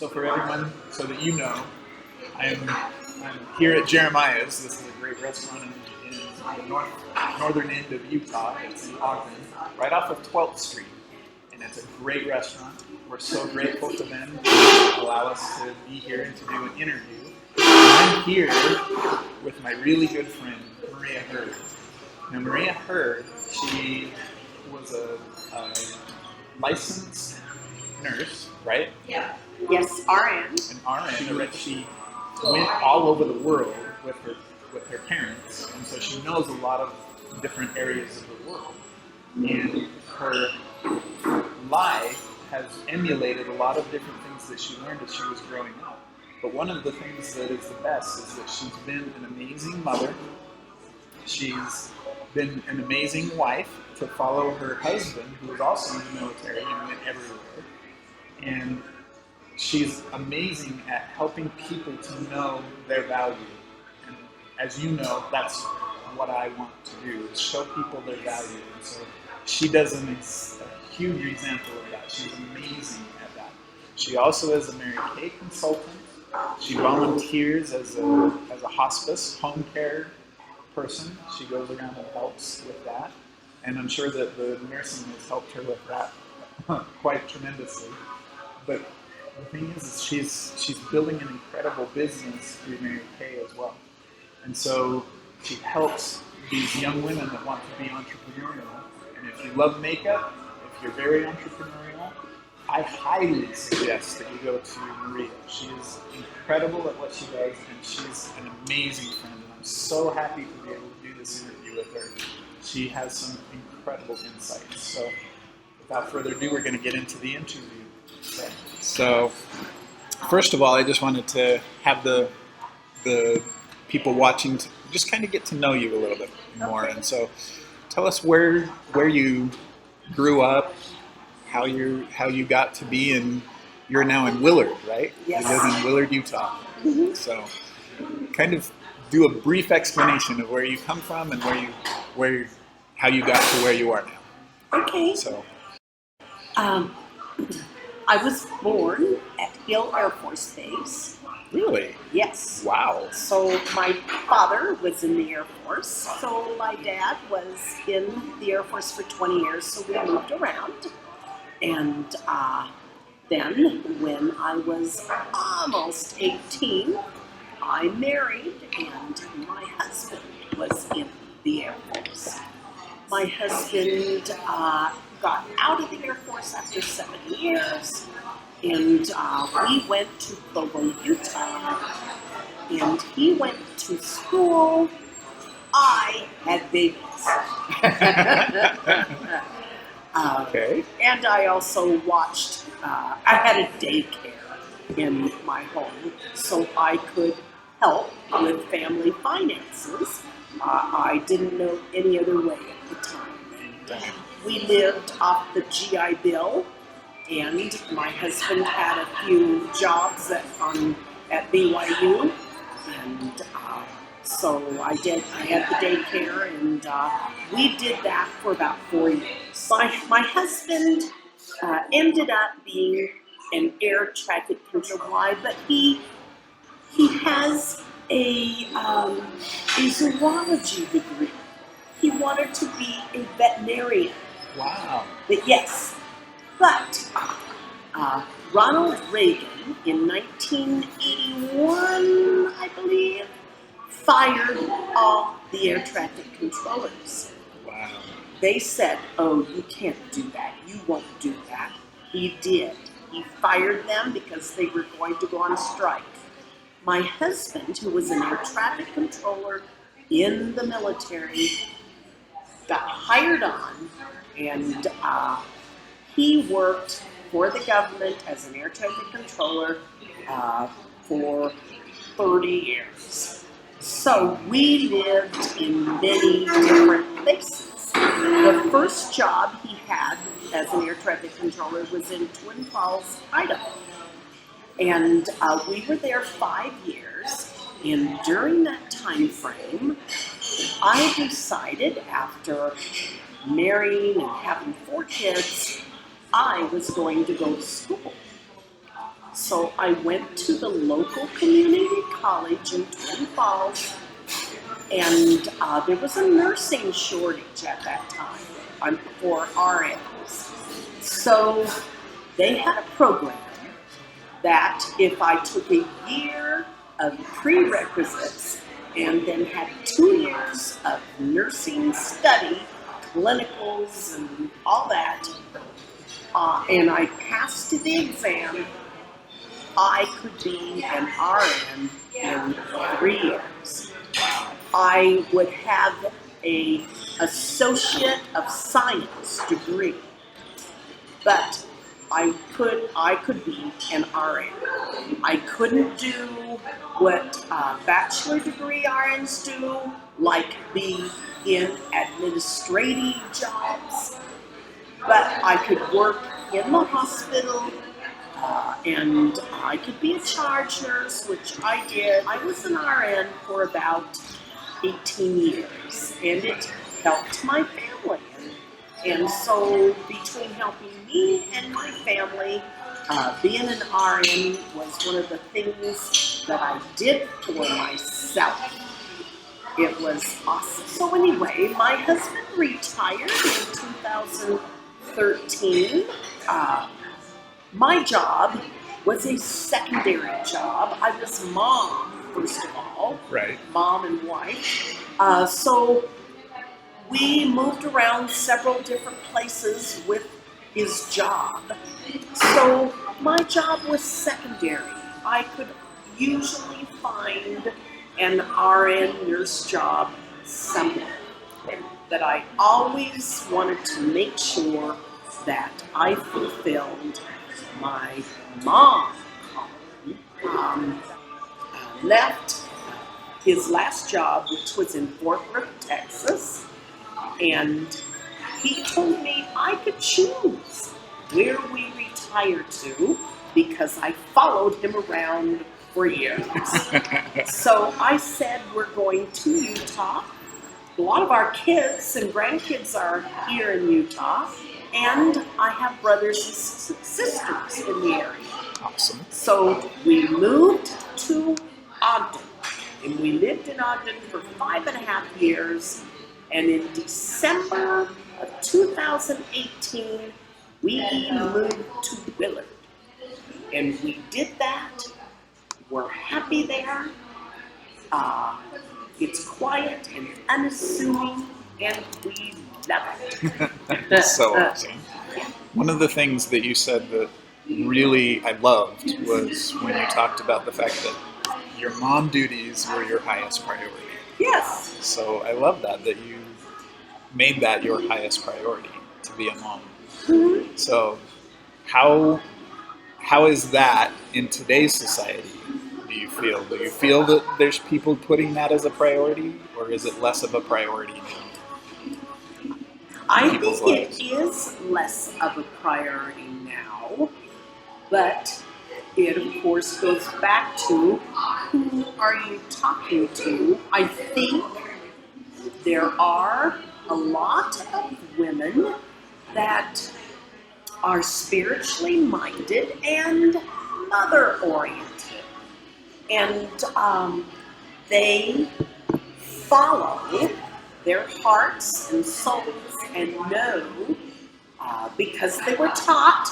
So for everyone, so that you know, I'm here at Jeremiah's. This is a great restaurant in the northern end of Utah. It's in Ogden, right off of 12th Street. And it's a great restaurant. We're so grateful to them to allow us to be here and to do an interview. And I'm here with my really good friend, Maria Hurd. Now, Maria Hurd, she was a licensed nurse, right? Yeah. Yes, RN. An RN, right? She went all over the world with her parents, and so she knows a lot of different areas of the world. And her life has emulated a lot of different things that she learned as she was growing up. But one of the things that is the best is that she's been an amazing mother. She's been an amazing wife to follow her husband, who is also in the military and went everywhere. And she's amazing at helping people to know their value. And as you know, that's what I want to do, is show people their value. And so she does a huge example of that. She's amazing at that. She also is a Mary Kay consultant. She volunteers as a hospice, home care person. She goes around and helps with that. And I'm sure that the nursing has helped her with that quite tremendously. But the thing is she's building an incredible business through Mary Kay as well. And so she helps these young women that want to be entrepreneurial. And if you love makeup, if you're very entrepreneurial, I highly suggest that you go to Maria. She is incredible at what she does, and she's an amazing friend. And I'm so happy to be able to do this interview with her. She has some incredible insights. So without further ado, we're going to get into the interview. So first of all, I just wanted to have the people watching to just kind of get to know you a little bit more. And so tell us where you grew up, how you got to be in. You're now in Willard, right? Yes. You live in Willard, Utah. Mm-hmm. So kind of do a brief explanation of where you come from and how you got to where you are now. Okay. So I was born at Hill Air Force Base. really? Yes. Wow. So my father was in the Air Force. So my dad was in the Air Force for 20 years. So we moved around. And then when I was almost 18, I married, and my husband was in the Air Force. My husband got out of the Air Force after 7 years, and we went to Provo, Utah, and he went to school. I had babies. Okay. And I also watched, I had a daycare in my home, so I could help with family finances. I didn't know any other way at the time. We lived off the GI Bill, and my husband had a few jobs at BYU, and so I had the daycare, and we did that for about 4 years. My husband ended up being an air traffic controller, but he has a zoology degree. He wanted to be a veterinarian. Wow. But yes, Ronald Reagan in 1981, I believe, fired all the air traffic controllers. Wow. They said, "Oh, you can't do that. You won't do that." He did. He fired them because they were going to go on strike. My husband, who was an air traffic controller in the military, got hired on, and he worked for the government as an air traffic controller for 30 years. So we lived in many different places. The first job he had as an air traffic controller was in Twin Falls, Idaho. And we were there 5 years. And during that time frame, I decided, after marrying and having 4 kids, I was going to go to school. So I went to the local community college in Twin Falls, and there was a nursing shortage at that time for RNs. So they had a program that if I took a year of prerequisites and then had 2 years of nursing study, clinicals and all that, and I passed the exam, I could be an RN in 3 years. I would have an Associate of Science degree, but I could be an RN. I couldn't do what bachelor degree RNs do, like be in administrative jobs, but I could work in the hospital, and I could be a charge nurse, which I did. I was an RN for about 18 years, and it helped my family. And so between helping me and my family, being an RN was one of the things that I did for myself. It was awesome. So anyway, my husband retired in 2013. My job was a secondary job. I was mom, first of all. Right. Mom and wife. So we moved around several different places with his job. So my job was secondary. I could usually find an RN nurse job somewhere. That I always wanted to make sure that I fulfilled my mom calling. Left his last job, which was in Fort Worth, Texas, and he told me I could choose where we retired to because I followed him around for years. So I said, we're going to Utah. A lot of our kids and grandkids are here in Utah, and I have brothers and sisters in the area. Awesome. So we moved to Ogden, and we lived in Ogden for 5.5 years, and in December of 2018, we moved to Willard, and we did that. We're happy there. It's quiet and unassuming, and we love it. That's so awesome. One of the things that you said that really I loved was when you talked about the fact that your mom duties were your highest priority. Yes. So I love that you made that your highest priority, to be a mom. Mm-hmm. So how is that in today's society, do you feel? Do you feel that there's people putting that as a priority, or is it less of a priority now? I think it is less of a priority now, but it of course goes back to who are you talking to. I think there are a lot of women that are spiritually minded and mother-oriented. And they follow their hearts and souls and know, because they were taught,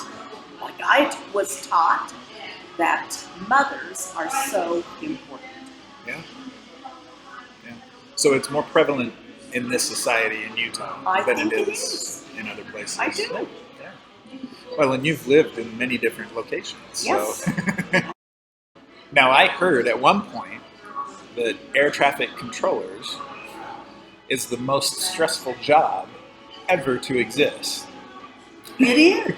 like I was taught, that mothers are so important. Yeah. So it's more prevalent in this society in Utah than it is in other places. I do. Yeah. Well, and you've lived in many different locations. Yes. So. Now, I heard at one point that air traffic controllers is the most stressful job ever to exist. It is.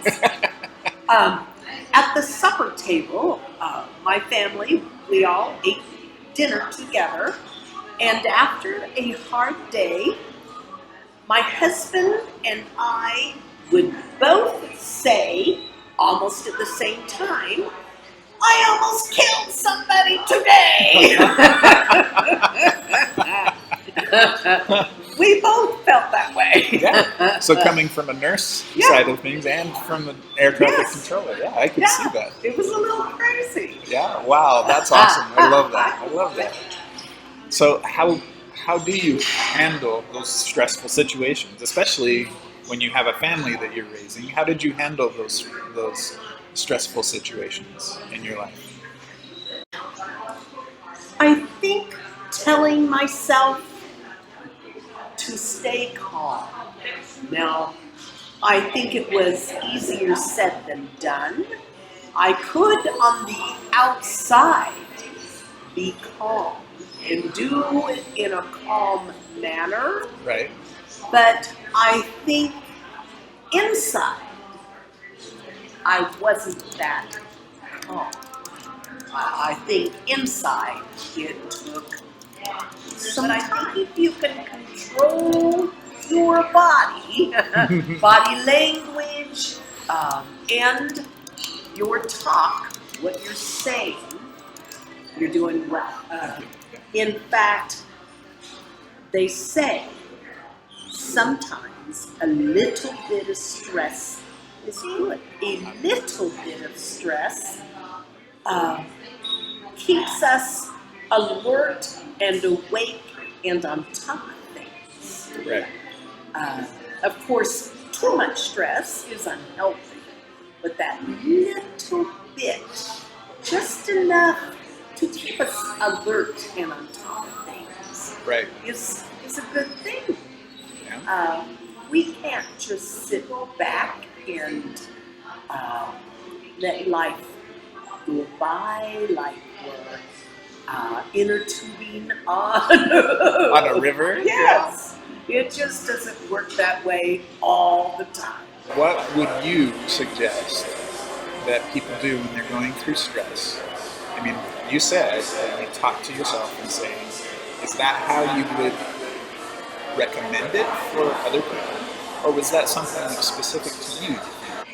At the supper table, my family, we all ate dinner together, and after a hard day, my husband and I would both say, almost at the same time, I almost killed somebody today. We both felt that way. Yeah. So coming from a nurse Yeah. side of things and from an air traffic Yes. controller, yeah, I could Yeah. see that. It was a little crazy. Yeah. Wow, that's awesome. I love that. I love that. So how do you handle those stressful situations, especially when you have a family that you're raising? How did you handle those stressful situations in your life? I think telling myself to stay calm. Now, I think it was easier said than done. I could, on the outside, be calm and do it in a calm manner, Right. but I think inside, I wasn't that calm. I think inside it took some time. But I think if you can control your body, body language, and your talk, what you're saying, you're doing well. In fact, they say sometimes a little bit of stress is good. A little bit of stress keeps us alert and awake and on top of things. Right. Of course, too much stress is unhealthy, but that little bit, just enough to keep us alert and on top of things, Right. is a good thing. Yeah. We can't just sit back and let life go by like we're inner tubing on On a river? Yes. It just doesn't work that way all the time. What would you suggest that people do when they're going through stress? I mean, you said that you talk to yourself and say, is that how you would recommend it for other people? Or was that something specific to you?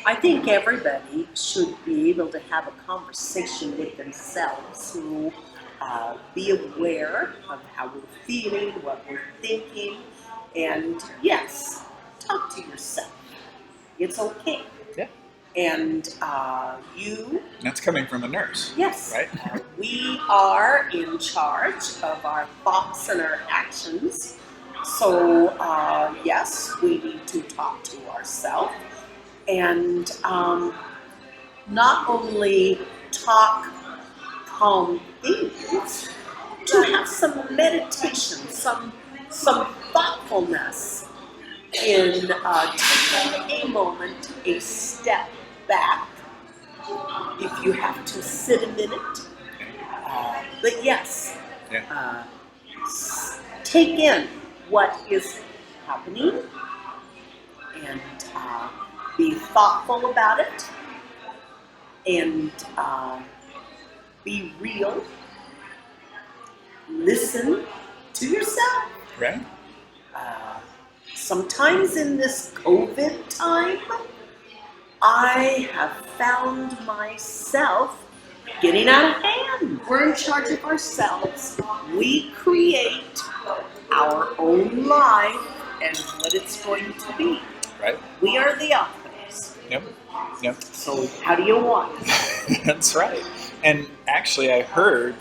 I think everybody should be able to have a conversation with themselves to be aware of how we're feeling, what we're thinking, and yes, talk to yourself. It's okay. Yeah. And you, That's coming from a nurse. yes, Right? we are in charge of our thoughts and our actions. So yes, we need to talk to ourselves and not only talk calm things, to have some meditation, some thoughtfulness in taking a moment, a step back, if you have to sit a minute. But yes, Yeah. take in what is happening and be thoughtful about it and be real. Listen to yourself. Right? Sometimes in this COVID time, I have found myself getting out of hand. We're in charge of ourselves. We create our own life and what it's going to be. Right? We are the authors. Yep. Yep. So how do you want it? That's right. And actually, I've heard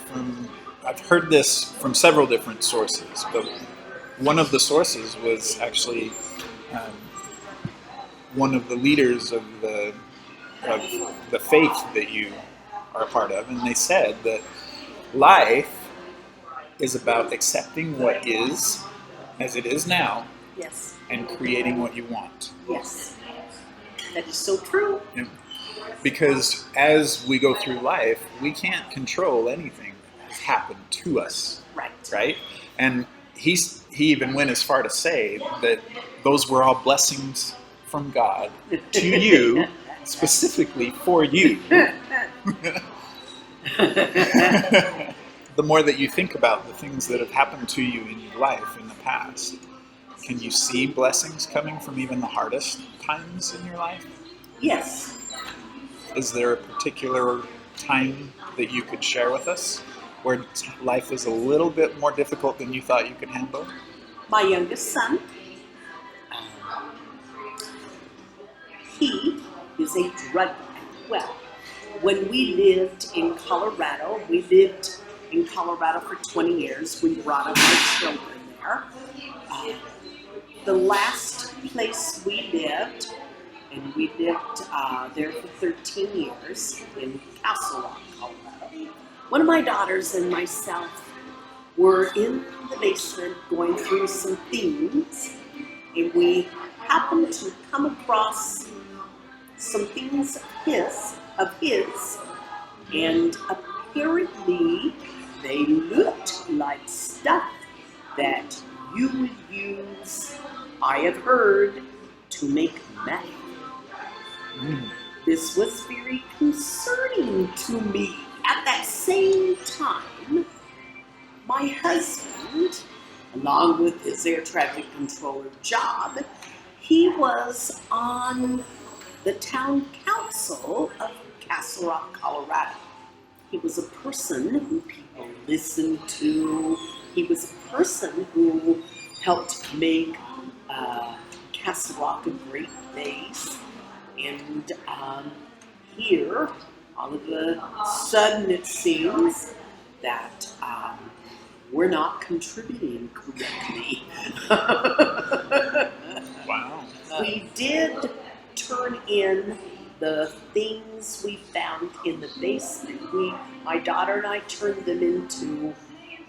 this from several different sources, but one of the sources was actually one of the leaders of the faith that you are a part of, and they said that life is about accepting what is as it is now Yes. and creating what you want. Yes. That is so true. You know, because as we go through life, we can't control anything that has happened to us, Right. right? And he even went as far to say that those were all blessings from God to you, specifically for you. The more that you think about the things that have happened to you in your life in the past, can you see blessings coming from even the hardest times in your life? Yes. Is there a particular time that you could share with us where life was a little bit more difficult than you thought you could handle? My youngest son, he is a drug addict. Well, when we lived in Colorado, for 20 years. We brought up our children there. The last place we lived, and we lived there for 13 years in Castle Rock, Colorado. One of my daughters and myself were in the basement going through some things, and we happened to come across some things of his, and apparently they looked like stuff that you would use, I have heard, to make meth. This was very concerning to me. At that same time, my husband, along with his air traffic controller job, he was on the town council of Castle Rock, Colorado. He was a person who people listened to. He was a person who helped make Castle Rock a great place. And here, all of a sudden, it seems that we're not contributing correctly. Wow. We did turn in the things we found in the basement. My daughter and I turned them into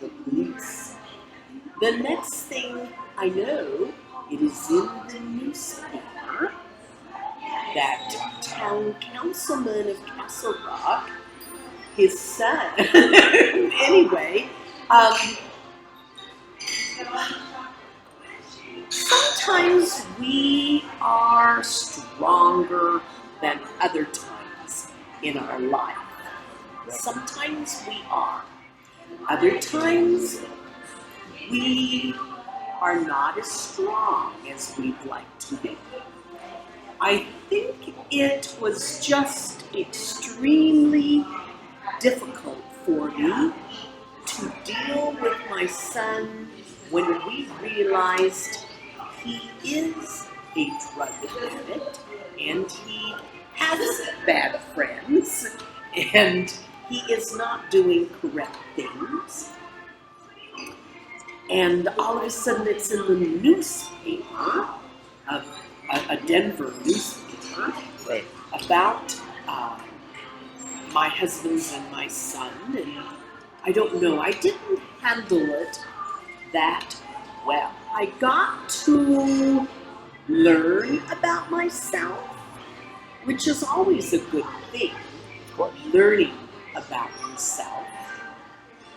the police. The next thing I know, it is in the newspaper that town councilman of Castle Rock, his son, anyway, sometimes we are stronger than other times in our life. Sometimes we are. Other times we are not as strong as we'd like to be. I think it was just extremely difficult for me to deal with my son when we realized he is a drug addict and he has bad friends and he is not doing correct things. And all of a sudden it's in the newspaper, a Denver newspaper, Right. about my husband and my son, and I don't know, I didn't handle it that well. I got to learn about myself, which is always a good thing, learning about yourself.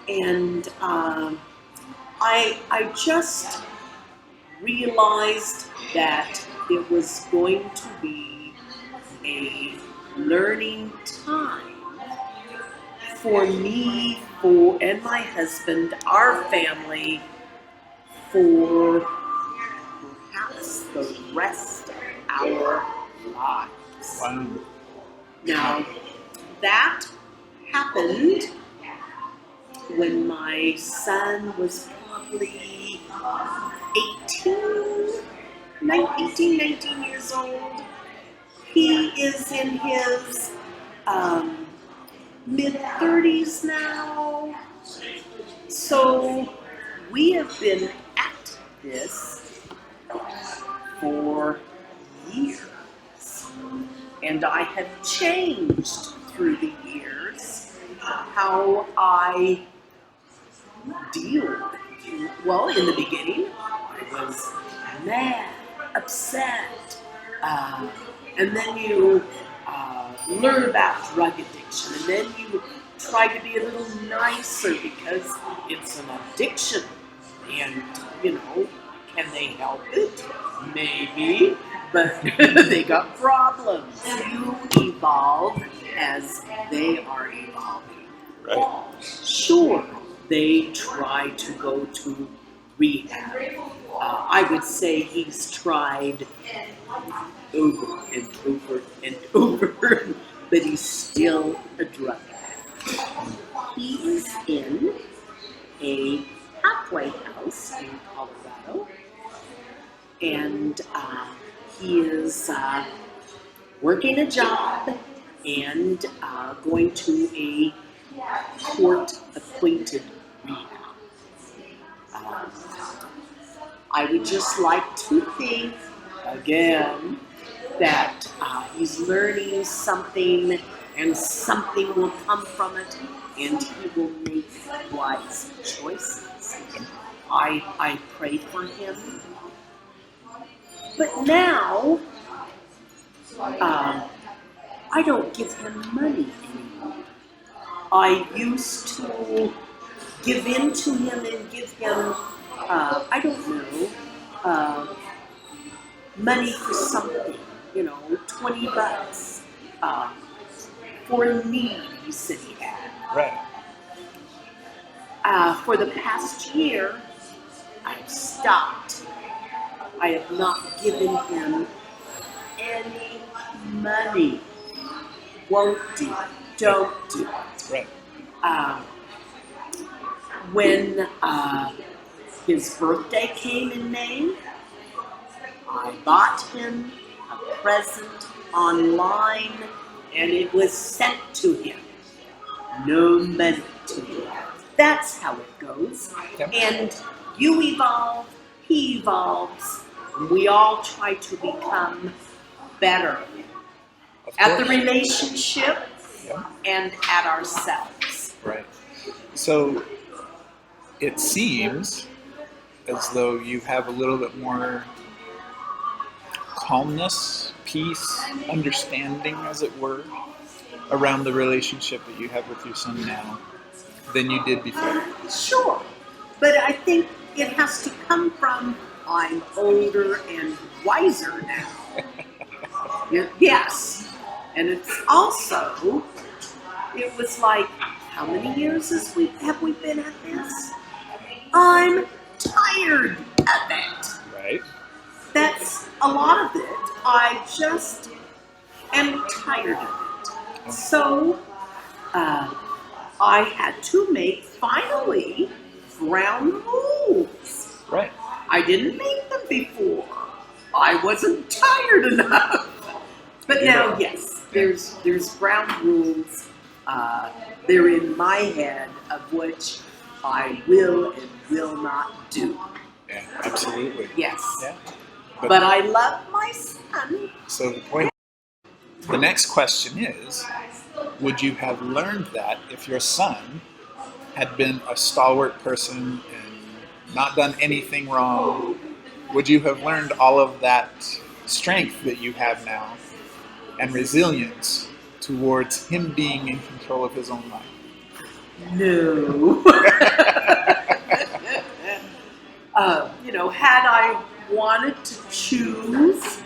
And I just realized that it was going to be a learning time for me, and my husband, our family, for perhaps the rest of our lives. Wow. Now, that happened when my son was probably 19 years old. He is in his mid-30s now. So we have been at this for years. And I have changed through the years how I deal with it. Well, in the beginning, I was mad, upset, and then you learn about drug addiction, and then you try to be a little nicer because it's an addiction, and can they help it? Maybe, but they got problems. You evolve as they are evolving. Right. Sure, they try to go to rehab. I would say he's tried over and over and over, but he's still a drug addict. He's in a halfway house house in Colorado, and he is working a job and going to a court-appointed rehab. I would just like to think, again, that he's learning something and something will come from it and he will make wise choices. I pray for him. But now, I don't give him money anymore. I used to give in to him and give him, I don't know, money for something, $20 for a need he said he had. Right. For the past year, I've stopped. I have not given him any money. Won't do it. Don't do it. Right. When his birthday came in May, I bought him a present online and it was sent to him. No money to him. That's how it goes. Yep. And you evolve, he evolves, and we all try to become better at the relationship and at ourselves. Right. So it seems as though you have a little bit more calmness, peace, understanding, as it were, around the relationship that you have with your son now than you did before. Sure. But I think it has to come from I'm older and wiser now. Yes. And it's also, it was like, how many years have we been at this? I'm tired of it. Right. That's a lot of it. I just am tired of it. So, I had to make, finally, ground rules. Right. I didn't make them before. I wasn't tired enough. But now, yes, there's ground rules. They're in my head of which I will and will not do. Yeah, absolutely. Yes. Yeah. But I love my son. So the next question is, would you have learned that if your son had been a stalwart person and not done anything wrong? Would you have learned all of that strength that you have now and resilience towards him being in control of his own life? No. Had I wanted to choose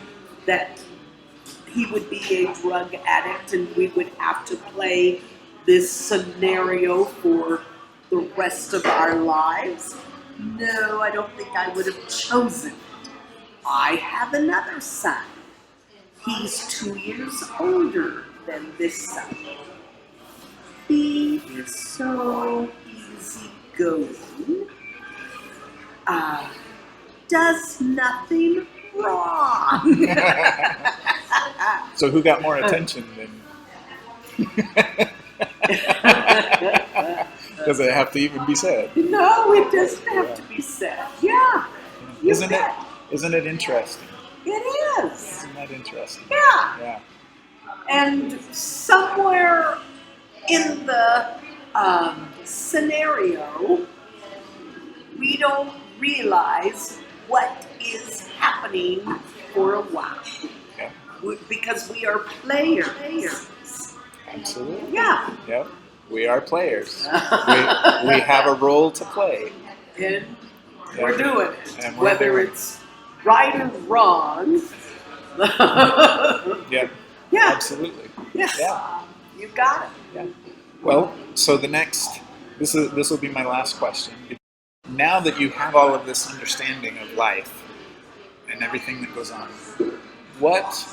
that he would be a drug addict and we would have to play this scenario for the rest of our lives, no, I don't think I would have chosen it. I have another son. He's 2 years older than this son. He is so easygoing. Does nothing wrong. So who got more attention than? Does it have to even be said? No, it doesn't have to be said. Yeah. Isn't it interesting? It is. Isn't that interesting? Yeah. Yeah. And somewhere in the scenario, we don't realize what is happening for a while. Yeah. Because we are players. Absolutely. Yeah. Yep. We are players. we have a role to play. And we're doing it. And we're whether doing it's right or wrong. Yep. Yeah. Absolutely. Yes. Yeah. You got it. Yeah. Well, so this will be my last question. Now that you have all of this understanding of life and everything that goes on, what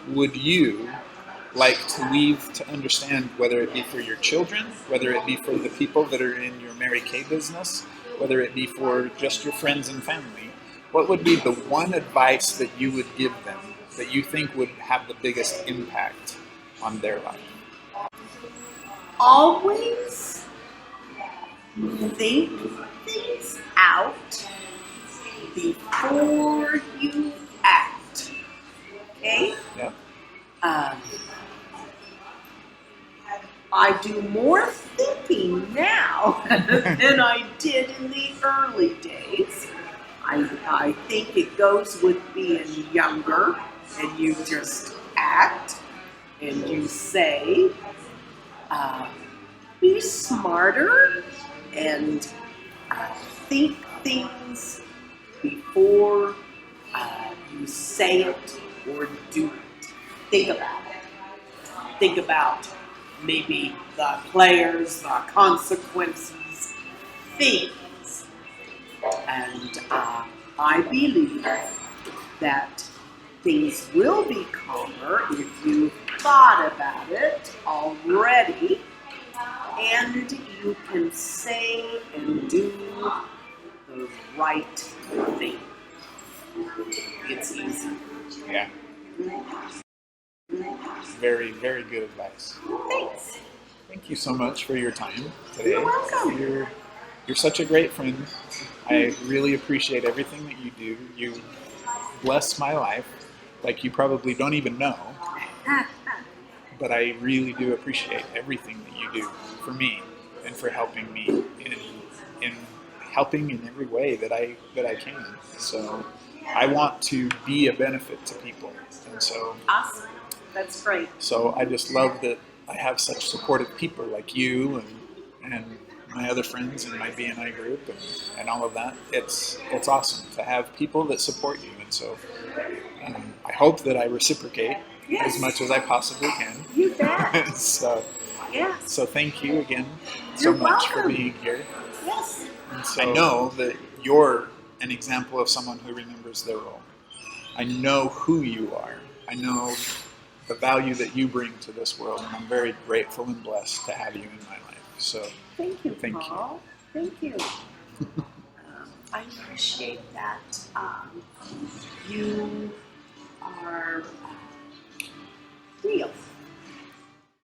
would you like to leave to understand, whether it be for your children, whether it be for the people that are in your Mary Kay business, whether it be for just your friends and family, what would be the one advice that you would give them that you think would have the biggest impact on their life? Always think things out before you act. Okay? Yeah. I do more thinking now than I did in the early days. I think it goes with being younger, and you just act and you say, be smarter and think things before you say it or do it. Think about it. Think about maybe the players, the consequences, things. And I believe that things will be calmer if you've thought about it already, and you can say and do the right thing. It's easy. Yeah. Very, very good advice. Thanks. Thank you so much for your time today. You're welcome. You're such a great friend. I really appreciate everything that you do. You bless my life like you probably don't even know. But I really do appreciate everything that you do for me and for helping me in helping in every way that I can. So I want to be a benefit to people, and so Awesome. That's great. so I just love that I have such supportive people like you and my other friends in my BNI group and all of that. It's awesome to have people that support you, and so I hope that I reciprocate as much as I possibly can. You bet. so Yes. so thank you again so You're much for welcome. being here. Yes. And so I know that you're an example of someone who remembers their role. I know who you are. I know the value that you bring to this world, and I'm very grateful and blessed to have you in my life. So Thank you, Thank you. Paul. Thank you. I appreciate that. You are real.